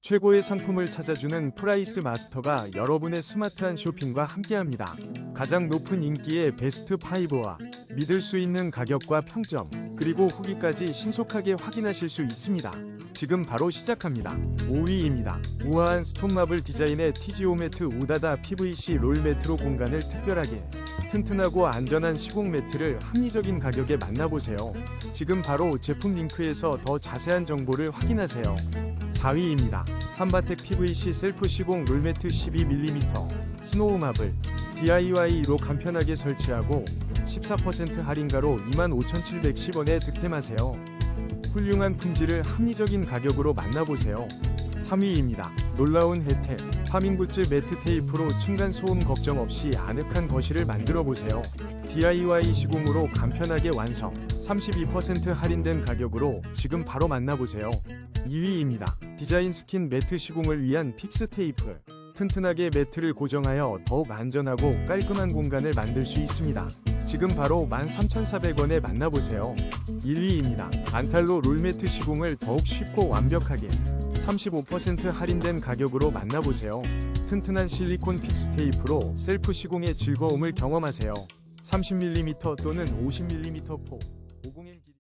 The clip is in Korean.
최고의 상품을 찾아주는 프라이스 마스터가 여러분의 스마트한 쇼핑과 함께합니다. 가장 높은 인기의 베스트 5와 믿을 수 있는 가격과 평점, 그리고 후기까지 신속하게 확인하실 수 있습니다. 지금 바로 시작합니다. 5위입니다. 우아한 스톤마블 디자인의 TGO 매트 우다다 PVC 롤 매트로 공간을 특별하게 튼튼하고 안전한 시공 매트를 합리적인 가격에 만나보세요. 지금 바로 제품 링크에서 더 자세한 정보를 확인하세요. 4위입니다. 삼바텍 PVC 셀프 시공 롤매트 12mm 스노우마블 DIY로 간편하게 설치하고 14% 할인가로 25,710원에 득템하세요. 훌륭한 품질을 합리적인 가격으로 만나보세요. 3위입니다. 놀라운 혜택 파밍굿즈 매트 테이프로 층간소음 걱정 없이 아늑한 거실을 만들어보세요. DIY 시공으로 간편하게 완성 32% 할인된 가격으로 지금 바로 만나보세요. 2위입니다. 디자인 스킨 매트 시공을 위한 픽스 테이프 튼튼하게 매트를 고정하여 더욱 안전하고 깔끔한 공간을 만들 수 있습니다. 지금 바로 13,400원에 만나보세요. 1위입니다. 안탈로 롤매트 시공을 더욱 쉽고 완벽하게 35% 할인된 가격으로 만나보세요. 튼튼한 실리콘 픽스 테이프로 셀프 시공의 즐거움을 경험하세요. 30mm 또는 50mm 폭 50mm 길이